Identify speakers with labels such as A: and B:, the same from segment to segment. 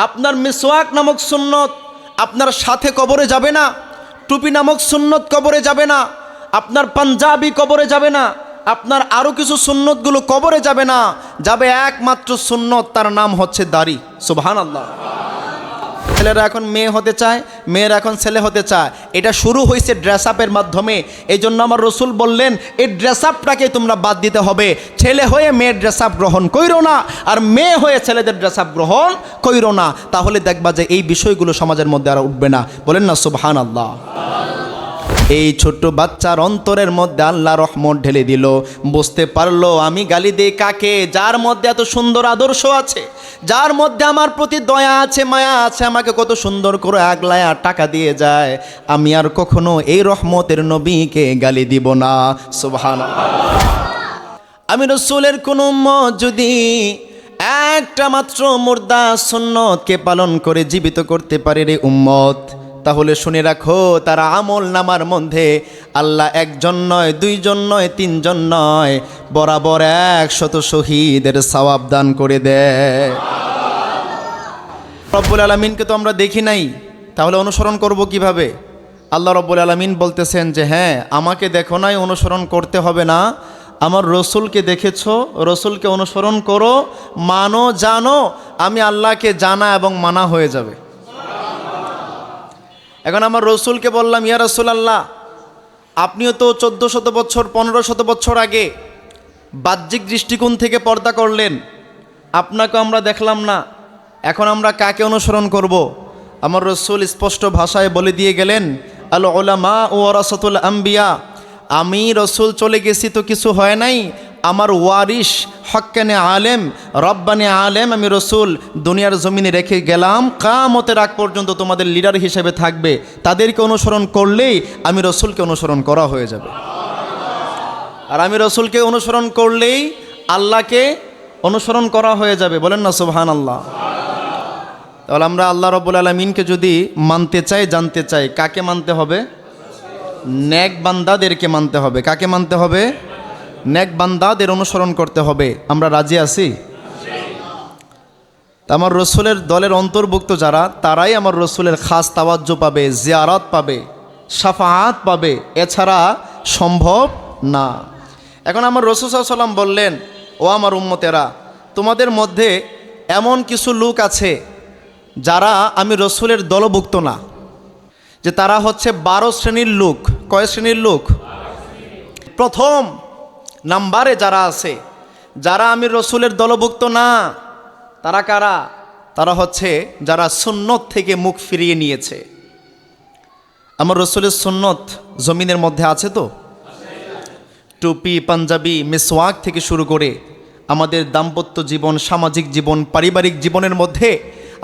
A: আপনার মিসওয়াক নামক সুন্নত আপনার সাথে কবরে যাবে না, টুপি নামক সুন্নত কবরে যাবে না, আপনার পাঞ্জাবি কবরে যাবে না, আপনার আরও কিছু সুন্নতগুলো কবরে যাবে না, যাবে একমাত্র সুন্নত, তার নাম হচ্ছে দাড়ি। সুবহানাল্লাহ। ছেলেরা এখন মেয়ে হতে চায়, মেয়েরা এখন ছেলে হতে চায়। এটা শুরু হয়েছে ড্রেস আপের মাধ্যমে। এই জন্য আমার রসুল বললেন এই ড্রেস আপটাকে তোমরা বাদ দিতে হবে। ছেলে হয়ে মেয়ের ড্রেস আপ গ্রহণ কইরো না, আর মেয়ে হয়ে ছেলেদের ড্রেস আপ গ্রহণ কইরো না, তাহলে দেখবা যে এই বিষয়গুলো সমাজের মধ্যে আর উঠবে না। বলেন না সুবহানাল্লাহ। এই ছোট্ট বাচ্চার অন্তরের মধ্যে আল্লাহ রহমত ঢেলে দিল, বুঝতে পারলো আমি গালি দেই কাকে? যার মধ্যে এত সুন্দর আদর্শ আছে, যার মধ্যে আমার প্রতি দয়া আছে, মায়া আছে, আমাকে কত সুন্দর করে আগলায়া টাকা দিয়ে যায়, আমি আর কখনো এই রহমতের নবীকে গালি দিব না। সুবহানাল্লাহ। আমি রসুলের কোন উম্মত যদি একটা মাত্র মুর্দা সুন্নতকে পালন করে জীবিত করতে পারে রে উম্মত, তাহলে শুনে রাখো তার আমল নামার মধ্যে আল্লাহ একজন নয়, দুইজন নয়, তিনজন নয়, বরাবর 100 শহীদের সওয়াব দান করে দেয়। রব্বুল আলামিনকে তো আমরা দেখি নাই, তাহলে অনুসরণ করব কিভাবে? আল্লাহ রব্বুল আলামিন বলতেছেন যে হ্যাঁ, আমাকে দেখো নাই, অনুসরণ করতে হবে না, আমার রসুলকে দেখেছো, রসুলকে অনুসরণ করো, মানো, জানো, আমি আল্লাহকে জানা এবং মানা হয়ে যাবে। এখন আমার রসুলকে বললাম, ইয়া রাসূলুল্লাহ, আপনিও তো 1400 বছর 1500 বছর আগে বাহ্যিক দৃষ্টিকোণ থেকে পর্দা করলেন, আপনাকে আমরা দেখলাম না, এখন আমরা কাকে অনুসরণ করব? আমার রসুল স্পষ্ট ভাষায় বলে দিয়ে গেলেন, আল উলামা ওয়ারাসাতুল আম্বিয়া, আমি রসুল চলে গেছি তো কিছু হয় নাই, আমার ওয়ারিশ হক্কানে আলেম রব্বানে আলেম আমি রসুল দুনিয়ার জমিনে রেখে গেলাম, কিয়ামতের আগ পর্যন্ত তোমাদের লিডার হিসেবে থাকবে, তাদেরকে অনুসরণ করলেই আমি রসুলকে অনুসরণ করা হয়ে যাবে। আর আমি রসুলকে অনুসরণ করলেই আল্লাহকে অনুসরণ করা হয়ে যাবে। বলেন না সুবহানাল্লাহ। তাহলে আমরা আল্লাহ রাব্বুল আলামিনকে যদি মানতে চাই, জানতে চাই, কাকে মানতে হবে? নেক বান্দাদেরকে মানতে হবে। কাকে মানতে হবে? নেক বান্দাদের অনুসরণ করতে হবে। আমরা রাজি আছি? আমার রসুলের দলের অন্তর্ভুক্ত যারা, তারাই আমার রসুলের খাস তাওয়াজ্জু পাবে, জিয়ারত পাবে, শাফাআত পাবে, এছাড়া সম্ভব না। এখন আমার রসুল সাল্লাল্লাহু আলাইহি ওয়াসাল্লাম বললেন, ও আমার উম্মতেরা, তোমাদের মধ্যে এমন কিছু লোক আছে যারা আমি রসুলের দলভুক্ত না, যে তারা হচ্ছে 12 শ্রেণীর লোক। কয় শ্রেণীর লোক? প্রথম নাম্বারে যারা আছে, যারা আমি রসুলের দলভুক্ত না, তারা কারা? তারা হচ্ছে যারা সুন্নত থেকে মুখ ফিরিয়ে নিয়েছে। আমার রসুলের সুন্নত জমিনের মধ্যে আছে তো? টুপি, পাঞ্জাবি, মিসওয়াক থেকে শুরু করে আমাদের দাম্পত্য জীবন, সামাজিক জীবন, পারিবারিক জীবনের মধ্যে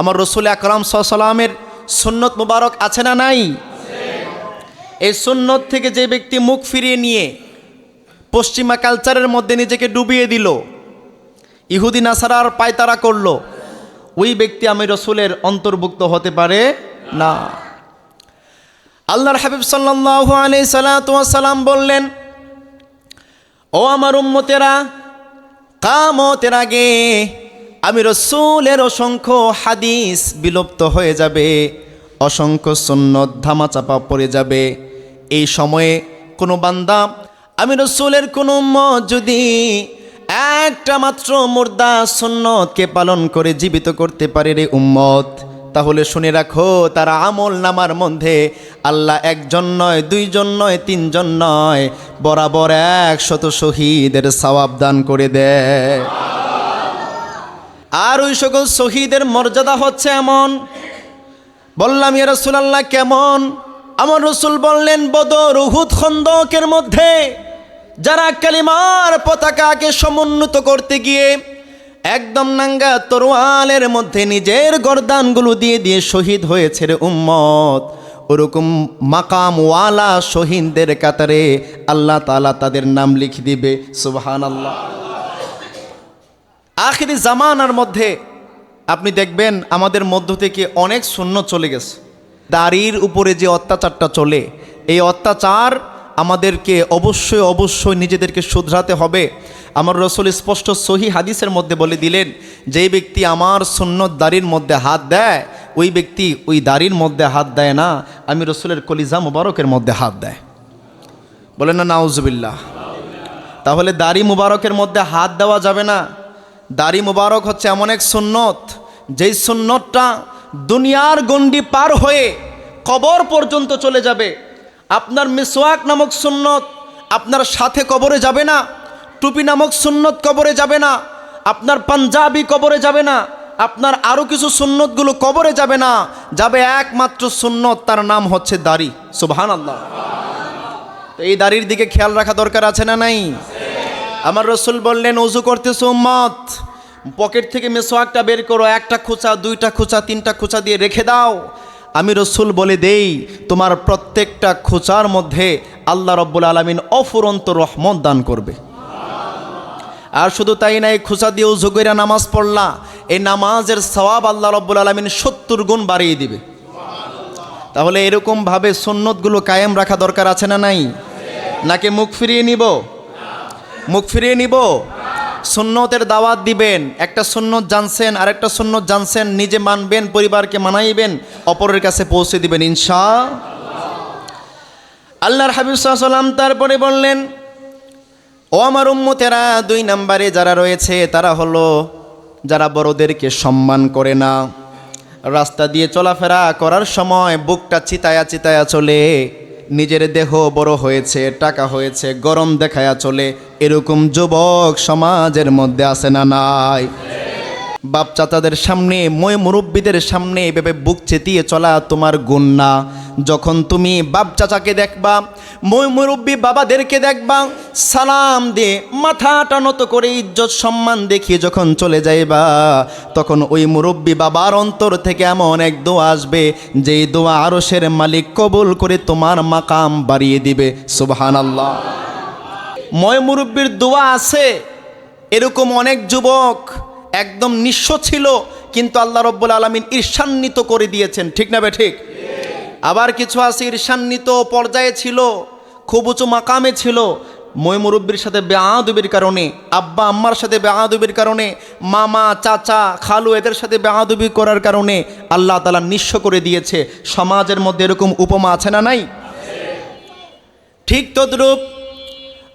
A: আমার রসুল আকরাম সাল্লাল্লাহু আলাইহি ওয়াসাল্লামের সুন্নত মুবারক আছে না নাই? এই সুন্নত থেকে যে ব্যক্তি মুখ ফিরিয়ে নিয়ে পশ্চিমা কালচারের মধ্যে নিজেকে ডুবিয়ে দিল, ইহুদি নাসারার পায়তারা করলো, ওই ব্যক্তি আমি রসুলের অন্তর্ভুক্ত হতে পারে না। আল্লাহর হাবিব সাল্লাল্লাহু আলাইহি সাল্লাম বললেন, ও আমার উম্মতেরা, কিয়ামতের আগে আমি রসুলের অসংখ্য হাদিস বিলুপ্ত হয়ে যাবে, অসংখ্য সুন্নত ধামাচাপা পড়ে যাবে। এই সময়ে কোনো বান্দা আমি রসুলের কোনো উম্মত যদি একটা মাত্র মুর্দা সুন্নতকে পালন করে জীবিত করতে পারে রে উম্মত, তাহলে শুনে রাখো তার আমল নামার মধ্যে আল্লাহ একজন নয়, দুইজন নয়, তিনজন নয়, বরাবর 100 শহীদের সওয়াব দান করে দেয়। আর ওই সকল শহীদের মর্যাদা হচ্ছে এমন। বললাম, ইয়া রাসূলুল্লাহ কেমন? আমার রসুল বললেন, বদর, উহুদ, খন্দকের মধ্যে যারা কালিমার পতাকাকে সমুন্নত করতে গিয়ে একদম নাঙ্গা তরোয়ালের মধ্যে নিজের গর্দানগুলো দিয়ে দিয়ে শহীদ হয়েছে রে উম্মত, ওরকম মাকামওয়ালা শহীদদের কাতারে আল্লাহ তাআলা তাদের নাম লিখে দিবে। সুবহানাল্লাহ। আখিরি জামানার মধ্যে আপনি দেখবেন আমাদের মধ্য থেকে অনেক সুন্নত চলে গেছে। দাড়ির উপরে যে অত্যাচারটা চলে, এই অত্যাচার আমাদেরকে অবশ্যই নিজেদেরকে শুধরাতে হবে। আমার রসুল স্পষ্ট সহি হাদিসের মধ্যে বলে দিলেন, যেই ব্যক্তি আমার সুন্নত দাড়ির মধ্যে হাত দেয় ওই ব্যক্তি ওই দাড়ির মধ্যে হাত দেয় না, আমি রসুলের কলিজা মুবারকের মধ্যে হাত দেয়। বলেন না নাউজুবিল্লাহ। তাহলে দাড়ি মুবারকের মধ্যে হাত দেওয়া যাবে না। দাড়ি মুবারক হচ্ছে এমন এক সুন্নত, যেই সুন্নতটা দুনিয়ার গণ্ডি পার হয়ে কবর পর্যন্ত চলে যাবে। আপনার মিসওয়াক নামক সুন্নত আপনার সাথে কবরে যাবে না, টুপি নামক সুন্নত কবরে যাবে না, আপনার পাঞ্জাবি কবরে যাবে না, আপনার আরও কিছু সুন্নতগুলো কবরে যাবে না, যাবে একমাত্র সুন্নত, তার নাম হচ্ছে দাড়ি। সুবহানাল্লাহ। তো এই দাড়ির দিকে খেয়াল রাখা দরকার আছে না নাই? আমার রসুল বললেন, ওযু করতেছো উম্মত, পকেট থেকে মিসওয়াকটা বের করো, একটা খোঁচা, দুইটা খোঁচা, তিনটা খোঁচা দিয়ে রেখে দাও। আমি রসুল বলে দেই, তোমার প্রত্যেকটা খোঁচার মধ্যে আল্লাহ রব্বুল আলামিন অফুরন্ত রহমত দান করবে। আর শুধু তাই নাই, খোঁচা দিয়ে ওযু করে নামাজ পড়লা, এই নামাজের সওয়াব আল্লাহ রব্বুল আলামিন 70 গুণ বাড়িয়ে দিবে। তাহলে এরকমভাবে সুন্নতগুলো কায়েম রাখা দরকার আছে না নাই? নাকি মুখ ফিরিয়ে নিব? মুখ ফিরিয়ে নিব? সুন্নতের দাওয়াত দিবেন, একটা সুন্নত জানছেন, আরেকটা সুন্নত জানছেন, নিজে মানবেন, পরিবারকে মানাইবেন, অপরের কাছে পৌঁছে দিবেন ইনশাআল্লাহ। আল্লাহর হাবিব সাল্লাল্লাহু আলাইহি ওয়াসাল্লাম তারপরে বললেন, ও আমার উম্মতেরা, 2 নম্বরে যারা রয়েছে তারা হলো যারা বড়দেরকে সম্মান করে না। রাস্তা দিয়ে চলাফেরা করার সময় বুকটা চিতায়া চিতায়া চলে, নিজের দেহ বড় হয়েছে, টাকা হয়েছে, গরম দেখায়া চলে, এরকম যুবক সমাজের মধ্যে আছে না নাই? বাপ চাচাদের সামনে, মই মুরব্বীদের সামনে এভাবে বুক চেতিয়ে চলা তোমার গুণ না। যখন তুমি বাপ চাচাকে দেখবা, মই মুরব্বী বাবাদেরকে দেখবা, সালাম দিয়ে মাথাটা নত করে ইজ্জত সম্মান দেখিয়ে যখন চলে যাইবা, তখন ওই মুরব্বী বাবার অন্তর থেকে এমন এক দোয়া আসবে, যেই দোয়া আরশের মালিক কবুল করে তোমার মাকাম বাড়িয়ে দিবে। সুবহানাল্লাহ। মই মুরব্বীর দোয়া আছে। এরকম অনেক যুবক একদম নিঃস্ব ছিল, কিন্তু আল্লাহ রব্বুল আলামিন ঈর্ষান্বিত করে দিয়েছেন। ঠিক না বে ঠিক? আবার কিছু আছে ঈর্ষান্বিত পর্যায়ে ছিল, খুব উঁচু মাকামে ছিল, মই মুরব্বির সাথে বেআদবির কারণে, আব্বা আম্মার সাথে বেআদবির কারণে, মামা চাচা খালু এদের সাথে বেআদবি করার কারণে আল্লাহ তাআলা নিঃস্ব করে দিয়েছে। সমাজের মধ্যে এরকম উপমা আছে না নাই? ঠিক তদ্রূপ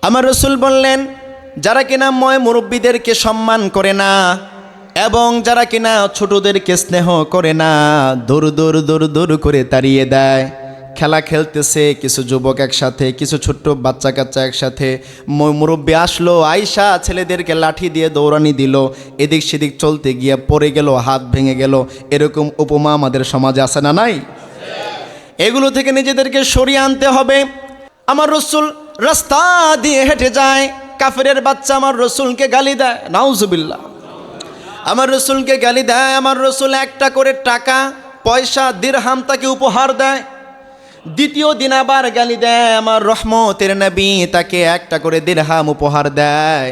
A: আমার রসুল বললেন, যারা কিনা মই মুরব্বীদেরকে সম্মান করে না এবং যারা কিনা ছোটদেরকে স্নেহ করে না, দূর দূর দূর দূর করে তাড়িয়ে দেয়। খেলা খেলতেছে কিছু যুবক একসাথে, কিছু ছোট্ট বাচ্চা কাচ্চা একসাথে, মই মুরব্বী আসলো, আয়সা ছেলেদেরকে লাঠি দিয়ে দৌড়ানি দিল, এদিক সেদিক চলতে গিয়ে পড়ে গেল, হাত ভেঙে গেল। এরকম উপমা আমাদের সমাজে আছে না নাই? এগুলো থেকে নিজেদেরকে সরিয়ে আনতে হবে। আমার রসুল রাস্তা দিয়ে হেঁটে যায়, কাফেরের বাচ্চা আমার রসুলকে গালি দেয়, নাউজুবিল্লাহ। আমার রসুলকে গালি দেয়, আমার রসুল একটা করে টাকা পয়সা দিরহাম তাকে উপহার দেয়। দ্বিতীয় দিন আবার গালি দেয়, আমার রহমতের নবী তাকে একটা করে দিরহাম উপহার দেয়।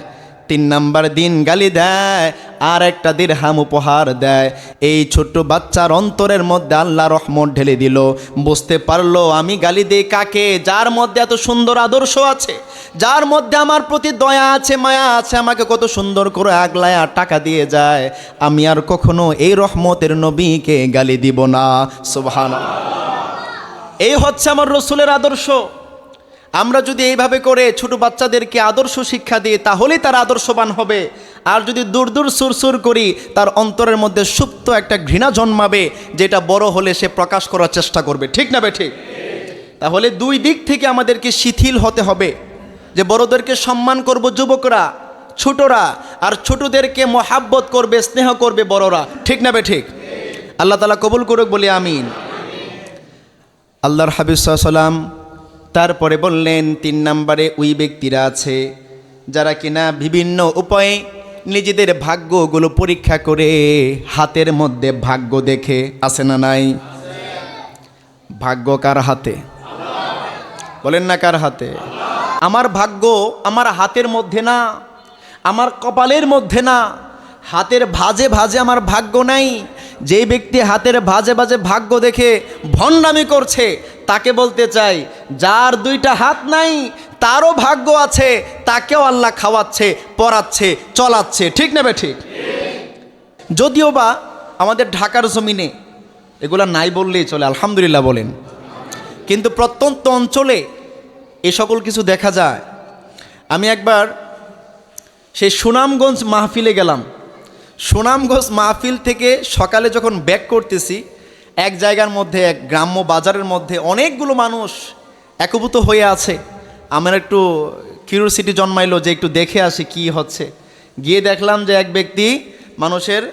A: 3 নাম্বার দিন গালি দেয়, আর একটা দিরহাম উপহার দেয়। এই ছোট্ট বাচ্চার অন্তরের মধ্যে আল্লাহ রহমত ঢেলে দিল, বুঝতে পারলো আমি গালি দিই কাকে? যার মধ্যে এত সুন্দর আদর্শ আছে, যার মধ্যে আমার প্রতি দয়া আছে, মায়া আছে, আমাকে কত সুন্দর করে আগলায় আর টাকা দিয়ে যায়, আমি আর কখনো এই রহমতের নবীকে গালি দিব না। সুবহানাল্লাহ। এই হচ্ছে আমার রসুলের আদর্শ। আমরা যদি এইভাবে করে ছোট বাচ্চাদেরকে আদর্শ শিক্ষা দিই, তাহলেই তারা আদর্শবান হবে। আর যদি দূর দূর সুরসুর করি, তার অন্তরের মধ্যে সুপ্ত একটা ঘৃণা জন্মাবে, যেটা বড় হলে সে প্রকাশ করার চেষ্টা করবে। ঠিক না বে ঠিক? তাহলে 2 দিক থেকে আমাদেরকে শিথিল হতে হবে, যে বড়দেরকে সম্মান করব যুবকরা, ছোটরা, আর ছোটদেরকে মহাব্বত করবে, স্নেহ করবে বড়রা। ঠিক না বে ঠিক? আল্লাহ তাআলা কবুল করুক, বলি আমিন। আল্লাহর হাবিব সাল্লাল্লাহু আলাইহি ওয়াসাল্লাম তারপরে বললেন, 3 নম্বরে ওই ব্যক্তিরা আছে যারা কিনা বিভিন্ন উপায়ে নিজেদের ভাগ্যগুলো পরীক্ষা করে, হাতের মধ্যে ভাগ্য দেখে। আছে না নাই? ভাগ্য কার হাতে? বলেন না কার হাতে? আমার ভাগ্য আমার হাতের মধ্যে না, আমার কপালের মধ্যে না, হাতের ভাঁজে ভাঁজে আমার ভাগ্য নাই। যেই ব্যক্তি হাতের ভাঁজে ভাঁজে ভাগ্য দেখে ভণ্ডামি করছে, তাকে বলতে চাই, যার 2টা হাত নাই তারও ভাগ্য আছে, তাকেও আল্লাহ খাওয়াচ্ছে, পড়াচ্ছে, চলাচ্ছে। ঠিক না ঠিক? যদিও বা আমাদের ঢাকার জমিনে এগুলা নাই বললেই চলে, আলহামদুলিল্লাহ বলেন, কিন্তু প্রত্যন্ত অঞ্চলে এ সকল কিছু দেখা যায়। আমি একবার সেই সুনামগঞ্জ মাহফিলে গেলাম। সুনামগঞ্জ মাহফিল থেকে সকালে যখন ব্যাক করতেছি, এক জায়গার মধ্যে, এক গ্রাম্য বাজারের মধ্যে অনেকগুলো মানুষ একভূত হয়ে আছে। আমার একটু কিউরিওসিটি জন্মাইলো যে একটু দেখে আসি কি হচ্ছে। গিয়ে দেখলাম যে এক ব্যক্তি মানুষের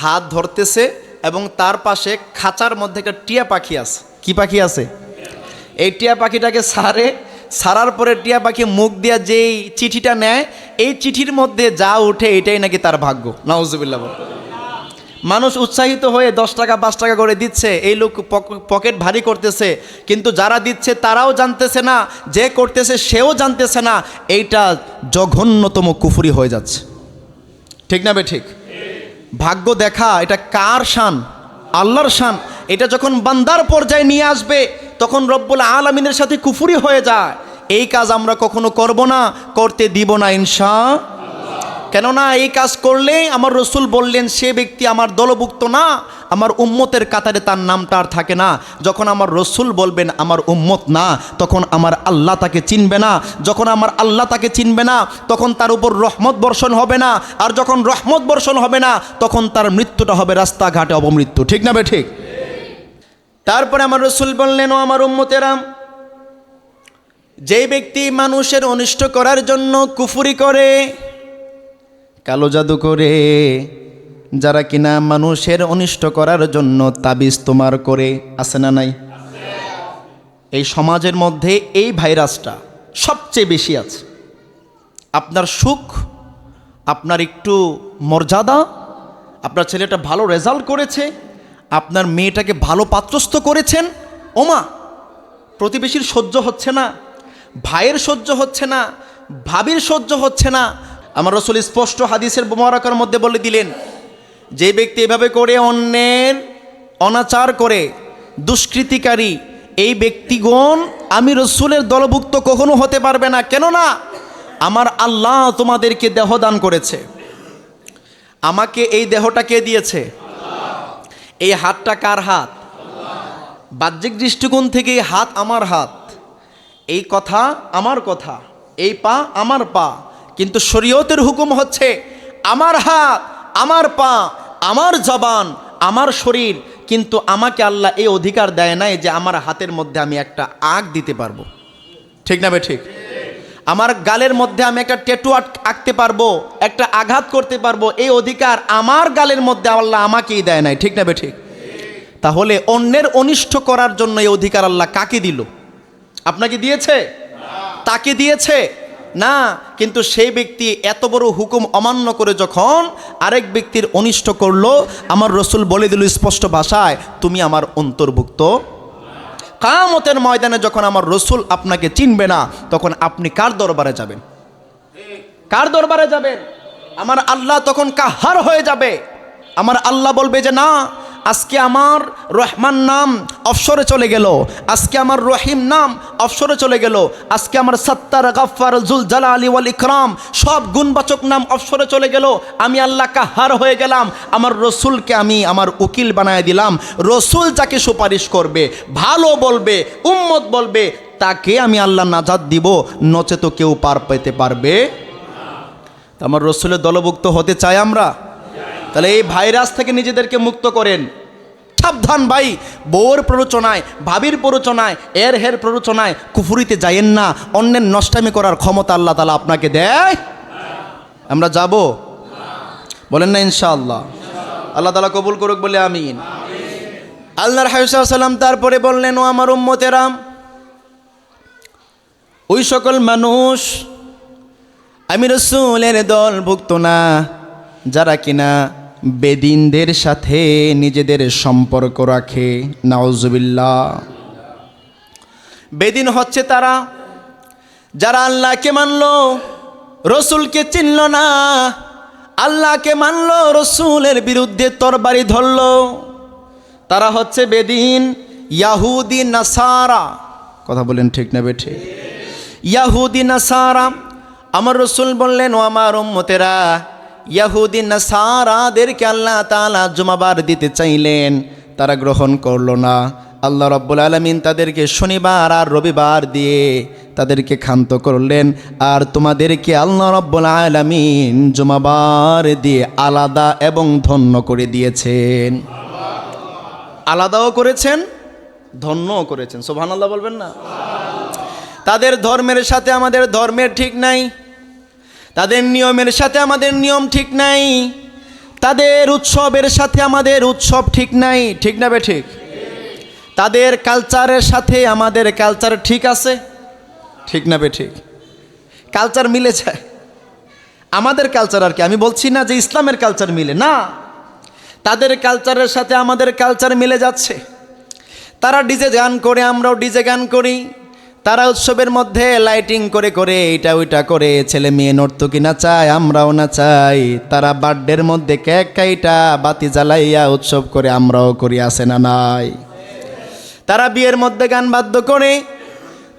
A: হাত ধরতেছে এবং তার পাশে খাঁচার মধ্যে একটা টিয়া পাখি আছে। কি পাখি আছে? এই টিয়া পাখিটাকে সারার পরে টিয়া পাখি মুখ দিয়া যেই চিঠিটা নেয়, এই চিঠির মধ্যে যা উঠে এটাই নাকি তার ভাগ্য। নাউজুবিল্লাহ। মানুষ উৎসাহিত হয়ে 10 টাকা 5 টাকা করে দিচ্ছে, এই লোক পকেট ভারী করতেছে, কিন্তু যারা দিচ্ছে তারাও জানতেছে না, যে করতেছে সেও জানতেছে না। এইটা জঘন্যতম কুফরি হয়ে যাচ্ছে। ঠিক না ঠিক? ভাগ্য দেখা এটা কার শান? আল্লাহর শান। এটা যখন বান্দার পর্যায়ে নিয়ে আসবে তখন রব্বুল আলামিনের সাথে কুফরি হয়ে যায়। এই কাজ আমরা কখনো করব না, করতে দিব না ইনশাআল্লাহ। কেননা এই কাজ করলে আমার রসুল বললেন সে ব্যক্তি আমার দলভুক্ত না, আমার উম্মতের কাতারে তার নামটা আর থাকে না। যখন আমার রসুল বলবেন আমার উম্মত না, তখন আমার আল্লাহ তাকে চিনবে না। যখন আমার আল্লাহ তাকে চিনবে না, তখন তার উপর রহমত বর্ষণ হবে না। আর যখন রহমত বর্ষণ হবে না, তখন তার মৃত্যুটা হবে রাস্তাঘাটে অবমৃত্যু। ঠিক না ঠিক? তারপরে আমার রসুল বললেন, ও আমার উম্মতেরা, যেই ব্যক্তি মানুষের অনিষ্ট করার জন্য কুফরি করে, কালো জাদু করে, যারা কিনা মানুষের অনিষ্ট করার জন্য তাবিজ তোমার করে, আছে না নাই? এই সমাজের মধ্যে এই ভাইরাসটা সবচেয়ে বেশি আছে। আপনার সুখ, আপনার একটু মর্যাদা, আপনার ছেলেটা ভালো রেজাল্ট করেছে, আপনার মেয়েটাকে ভালো পাত্রস্থ করেছেন, ওমা প্রতিবেশীর সহ্য হচ্ছে না, ভাইয়ের সহ্য হচ্ছে না, ভাবির সহ্য হচ্ছে না। আমার রসুল স্পষ্ট হাদিসের মোবারকের মধ্যে বলে দিলেন, যে ব্যক্তি এভাবে করে অন্যের অনাচার করে, দুষ্কৃতিকারী, এই ব্যক্তিগণ আমি রসুলের দলভুক্ত কখনো হতে পারবে না। কেননা আমার আল্লাহ তোমাদেরকে দেহ দান করেছে। আমাকে এই দেহটা কে দিয়েছে? এই হাতটা কার হাত? বাহ্যিক দৃষ্টিকোণ থেকে এই হাত আমার হাত, এই কথা আমার কথা, এই পা আমার পা, কিন্তু শরীয়তের হুকুম হচ্ছে আমার হাত, আমার পা, আমার জবান, আমার শরীর। কিন্তু আমাকে আল্লাহ এই অধিকার দেয় নাই যে আমার হাতের মধ্যে আমি একটা আঁক দিতে পারবো। ঠিক না ঠিক? আমার গালের মধ্যে আমি একটা ট্যাটু আঁকতে পারবো, একটা আঘাত করতে পারবো। এই অধিকার আমার গালের মধ্যে আল্লাহ আমাকেই দেয় নাই। ঠিক না ঠিক? তাহলে অন্যের অনিষ্ট করার জন্য এই অধিকার আল্লাহ কাকে দিল? আপনাকে দিয়েছে? তাকে দিয়েছে না। কিন্তু সেই ব্যক্তি এত বড় হুকুম অমান্য করে যখন আরেক ব্যক্তির অনিষ্ট করলো, আমার রসুল বলে দিল স্পষ্ট ভাষায়, তুমি আমার অন্তর্ভুক্ত। কিয়ামতের ময়দানে যখন আমার রসুল আপনাকে চিনবে না, তখন আপনি কার দরবারে যাবেন? কার দরবারে যাবেন? আমার আল্লাহ তখন কাহার হয়ে যাবে। আমার আল্লাহ বলবে যে না, আজকে আমার রহমান নাম অফসরে চলে গেল, আজকে আমার রহিম নাম অফসরে চলে গেল, আজকে আমার সত্তার, গাফফার, জুল জালালি ওয়াল ইকরাম সব গুণবাচক নাম অফসরে চলে গেল। আমি আল্লাহ কাহার হয়ে গেলাম। আমার রসুলকে আমি আমার উকিল বানায় দিলাম। রসুল যাকে সুপারিশ করবে, ভালো বলবে, উম্মত বলবে, তাকে আমি আল্লাহ নাজাত দিব, নচেত কেউ পার পেতে পারবে। আমার রসুলের দলভুক্ত হতে চাই আমরা। তাহলে এই ভাইরাস থেকে নিজেদেরকে মুক্ত করেন। সাবধান ভাই, বউর প্ররোচনায়, ভাবির প্ররোচনায়, এর হের প্ররোচনায় কুফুরিতে যাইয়েন না। অন্যের নষ্টামি করার ক্ষমতা আল্লাহ তাআলা আপনাকে দেয়। আমরা যাব? বলেন না ইনশাআল্লাহ। আল্লাহ তাআলা কবুল করুক বলে আমিন। আল্লাহর হাবিব সাল্লাল্লাহু আলাইহি ওয়াসাল্লাম তারপরে বললেন, ও আমার উম্মতেরা, ওই সকল মানুষ আমি রসুলের দলভুক্ত না যারা কিনা বেদিনদের সাথে নিজেদের সম্পর্ক রাখে। নাউজুবিল্লাহ। বেদিন হচ্ছে তারা যারা আল্লাহকে মানলো, রসুলকে চিনল না, আল্লাহকে মানলো, রসুলের বিরুদ্ধে তরবারি ধরলো, তারা হচ্ছে বেদিন। ইয়াহুদি নাসারা, কথা বলেন ঠিক না বেঠে? ইয়াহুদি নাসারা আমার রসুল বললেন, ও আমার উম্মতেরা, ইয়াহুদি নাসারাদেরকে আল্লাহ তাআলা জুমাবার দিতে চাইলেন, তারা গ্রহণ করলো না। আল্লাহ রাব্বুল আলামিন তাদেরকে শনিবার আর রবিবার দিয়ে তাদেরকে ক্ষান্ত করলেন, আর তোমাদেরকে আল্লাহ রাব্বুল আলামিন জুমাবার দিয়ে আলাদা এবং ধন্য করে দিয়েছেন। আলাদাও করেছেন, ধন্যও করেছেন। সুবহানাল্লাহ বলবেন না? তাদের ধর্মের সাথে আমাদের ধর্মের ঠিক নাই, তাদের নিয়মের সাথে আমাদের নিয়ম ঠিক নাই, তাদের উৎসবের সাথে আমাদের উৎসব ঠিক নাই। ঠিক না বে ঠিক? তাদের কালচারের সাথে আমাদের কালচার ঠিক আছে? ঠিক না বে ঠিক? কালচার মিলে যায়। আমাদের কালচার আর কি, আমি বলছি না যে ইসলামের কালচার মিলে না, তাদের কালচারের সাথে আমাদের কালচার মিলে যাচ্ছে। তারা ডিজে গান করে, আমরাও ডিজে গান করি। তারা উৎসবের মধ্যে লাইটিং করে করে এইটা ওইটা করে ছেলে মেয়ে নর্তকী নাচায়, আমরাও নাচাই। তারা বার্থডের মধ্যে কেক কাইটা বাতি জ্বালাইয়া উৎসব করে, আমরাও করি, আছে না নাই? তারা বিয়ের মধ্যে গান বাদ্য করে,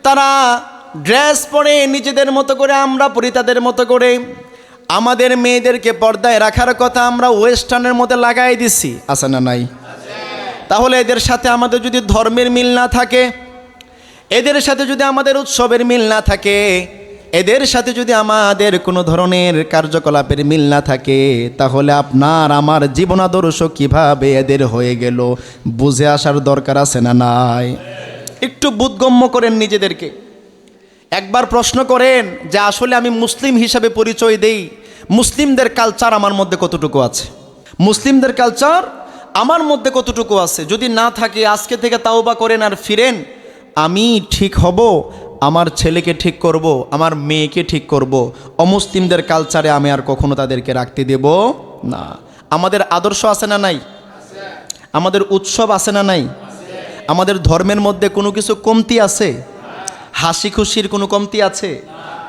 A: তারা ড্রেস পরে নিজেদের মতো করে, আমরা পরি তাদের মতো করে। আমাদের মেয়েদেরকে পর্দায় রাখার কথা আমরা ওয়েস্টার্নের মধ্যে লাগাই দিছি, আছে না নাই? তাহলে এদের সাথে আমাদের যদি ধর্মের মিল না থাকে, এদের সাথে যদি আমাদের উৎসবের মিল না থাকে, এদের সাথে যদি আমাদের কোনো ধরনের কার্যকলাপের মিল না থাকে, তাহলে আপনার আমার জীবনাদর্শ কিভাবে এদের হয়ে গেল বুঝে আসার দরকার আছে না নাই? একটু বোধগম্য করেন নিজেদেরকে। একবার প্রশ্ন করেন যে আসলে আমি মুসলিম হিসাবে পরিচয় দেই, মুসলিমদের কালচার আমার মধ্যে কতটুকু আছে? মুসলিমদের কালচার আমার মধ্যে কতটুকু আছে? যদি না থাকে আজকে থেকে তাওবা করেন আর ফিরেন। আমি ঠিক হব, আমার ছেলেকে ঠিক করব, আমার মেয়েকে ঠিক করব। অমুসলিমদের কালচারে আমি আর কখনো তাদেরকে রাখতে দেব না। আমাদের আদর্শ আছে না নাই? আমাদের উৎসব আছে না নাই? আমাদের ধর্মের মধ্যে কোনো কিছু কমতি আছে? হাসি খুশির কোনো কমতি আছে?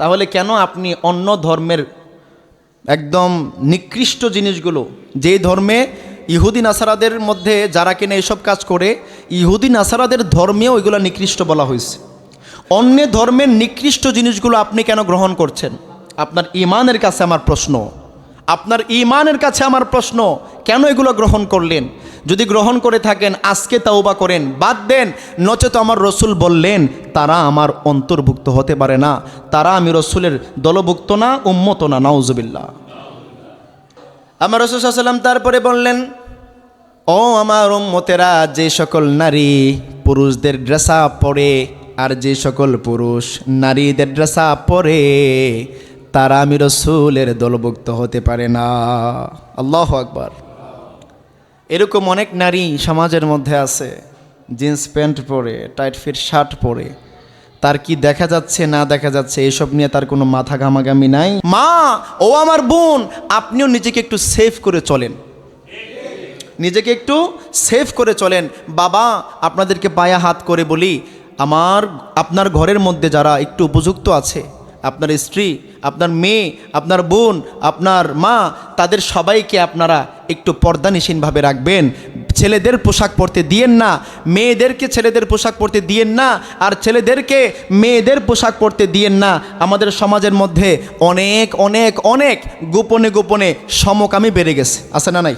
A: তাহলে কেন আপনি অন্য ধর্মের একদম নিকৃষ্ট জিনিসগুলো, যেই ধর্মে ইহুদি নাসারাদের মধ্যে যারা কিনা এসব কাজ করে, ইহুদি নাসারাদের ধর্মেও এগুলো নিকৃষ্ট বলা হয়েছে। অন্য ধর্মের নিকৃষ্ট জিনিসগুলো আপনি কেন গ্রহণ করছেন? আপনার ঈমানের কাছে আমার প্রশ্ন, আপনার ঈমানের কাছে আমার প্রশ্ন, কেন এগুলো গ্রহণ করলেন? যদি গ্রহণ করে থাকেন আজকে তাওবা করেন, বাদ দেন। নচেত আমার রসুল বললেন তারা আমার অন্তর্ভুক্ত হতে পারে না, তারা আমি রসুলের দলভুক্ত না, উম্মত না। নাউজুবিল্লাহ। আমার রসুল সাল্লাল্লাহু আলাইহি ওয়াসাল্লাম তারপরে বললেন, ও আমার উম্মতেরা, যে সকল নারী পুরুষদের ড্রেস আপ পরে আর যে সকল পুরুষ নারীদের ড্রেস আপ পরে, তারা আমি রসুলের দলভুক্ত হতে পারে না। আল্লাহু আকবার। এরকম অনেক নারী সমাজের মধ্যে আছে, জিন্স প্যান্ট পরে, টাইট ফিট শার্ট পরে, তার কি দেখা যাচ্ছে না দেখা যাচ্ছে এসব নিয়ে তার কোনো মাথা ঘামাঘামি নাই। মা, ও আমার বোন, আপনিও নিজেকে একটু সেফ করে চলেন, নিজেকে একটু সেফ করে চলেন। বাবা, আপনাদেরকে পায়ে হাত করে বলি, আপনার ঘরের মধ্যে যারা একটু উপযুক্ত আছে, আপনার স্ত্রী, আপনার মেয়ে, আপনার বোন, আপনার মা, তাদের সবাইকে আপনারা একটু পর্দানিসীনভাবে রাখবেন। ছেলেদের পোশাক পরতে দিয়েন না, মেয়েদেরকে ছেলেদের পোশাক পরতে দিয়েন না, আর ছেলেদেরকে মেয়েদের পোশাক পরতে দিয়েন না। আমাদের সমাজের মধ্যে অনেক অনেক অনেক গোপনে গোপনে সমকামী বেড়ে গেছে, আছে না নাই?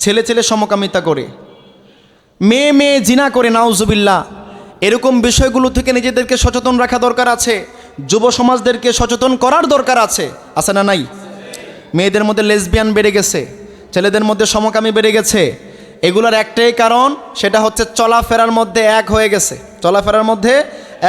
A: ছেলে ছেলে সমকামিতা করে, মেয়ে মেয়ে জিনা করে, নাউজুবিল্লাহ। এরকম বিষয়গুলো থেকে নিজেদেরকে সচেতন রাখা দরকার আছে। যুব সমাজদেরকে সচেতন করার দরকার আছে না নাই? মেয়েদের মধ্যে লেসবিয়ান বেড়ে গেছে, ছেলেদের মধ্যে সমকামী বেড়ে গেছে। এগুলোর একটাই কারণ, সেটা হচ্ছে চলাফেরার মধ্যে এক হয়ে গেছে, চলাফেরার মধ্যে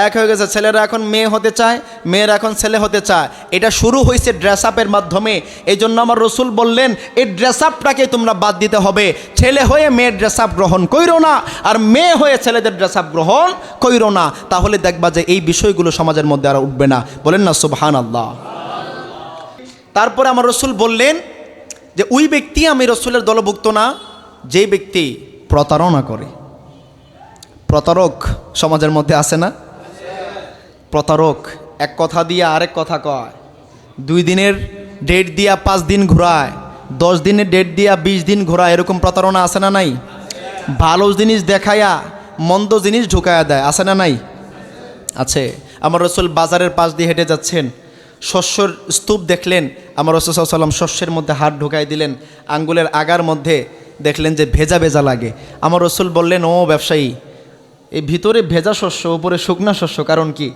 A: এক হয়ে গেছে। ছেলেরা এখন মেয়ে হতে চায়, মেয়েরা এখন ছেলে হতে চায়। এটা শুরু হয়েছে ড্রেস আপের মাধ্যমে। এই জন্য আমার রসুল বললেন, এই ড্রেস আপটাকে তোমরা বাদ দিতে হবে। ছেলে হয়ে মেয়ের ড্রেস আপ গ্রহণ কইরো না, আর মেয়ে হয়ে ছেলেদের ড্রেস আপ গ্রহণ কইরো না। তাহলে দেখবা যে এই বিষয়গুলো সমাজের মধ্যে আর উঠবে না। বলেন না সুবহানাল্লাহ। তারপরে আমার রসুল বললেন যে ওই ব্যক্তি আমি রসুলের দলভুক্ত না যেই ব্যক্তি প্রতারণা করে। প্রতারক সমাজের মধ্যে আছে না? প্রতারক এক কথা দিয়ে আরেক কথা কয়, 2 দিনের ডেট দিয়া 5 দিন ঘোরায়, 10 দিনের ডেট দিয়া 20 দিন ঘোরায়। এরকম প্রতারণা আছে না নাই? ভালো জিনিস দেখায়া মন্দ জিনিস ঢুকায়া দেয়, আছে না নাই? আছে। আমার রসুল বাজারের পাশ দিয়ে হেঁটে যাচ্ছেন, শস্যর স্তূপ দেখলেন, আমার রাসূল সাল্লাল্লাহু আলাইহি ওয়াসাল্লাম শস্যের মধ্যে হাত ঢুকাই দিলেন, আঙ্গুলের আগার মধ্যে দেখলেন যে ভেজা ভেজা লাগে। আমার রাসূল বললেন, ও ব্যবসায়ী, এই ভিতরে ভেজা শস্য, উপরে শুকনা শস্য, কারণ কি?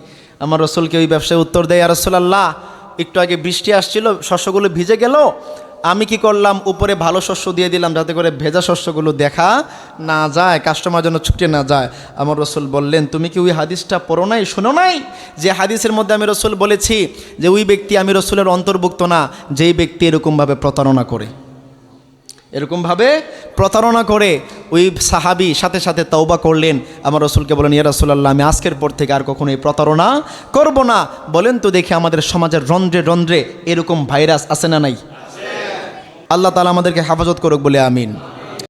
A: আমার রাসূলকে ওই ব্যবসায়ী উত্তর দেয়, ইয়া রাসূলুল্লাহ, একটু আগে বৃষ্টি আসছিল, শস্যগুলো ভিজে গেল, আমি কি করলাম, উপরে ভালো শস্য দিয়ে দিলাম যাতে করে ভেজা শস্যগুলো দেখা না যায়, কাস্টমার যেন ছুটে না যায়। আমার রাসূল বললেন, তুমি কি ওই হাদিসটা পড়ো নাই, শোনো নাই, যে হাদিসের মধ্যে আমি রাসূল বলেছি যে ওই ব্যক্তি আমি রাসূলের অন্তর্ভুক্ত না যেই ব্যক্তি এরকমভাবে প্রতারণা করে, এরকমভাবে প্রতারণা করে। ওই সাহাবী সাথে সাথে তওবা করলেন। আমার রাসূলকে বলেন, ইয়া রাসূলুল্লাহ, আমি আজকের পর থেকে আর কখনো এই প্রতারণা করব না। বলেন তো দেখি, আমাদের সমাজের রন্ধ্রে রন্ধ্রে এরকম ভাইরাস আছে না নাই? আল্লাহ তাআলা আমাদেরকে হেফাজত করুক বলে আমিন।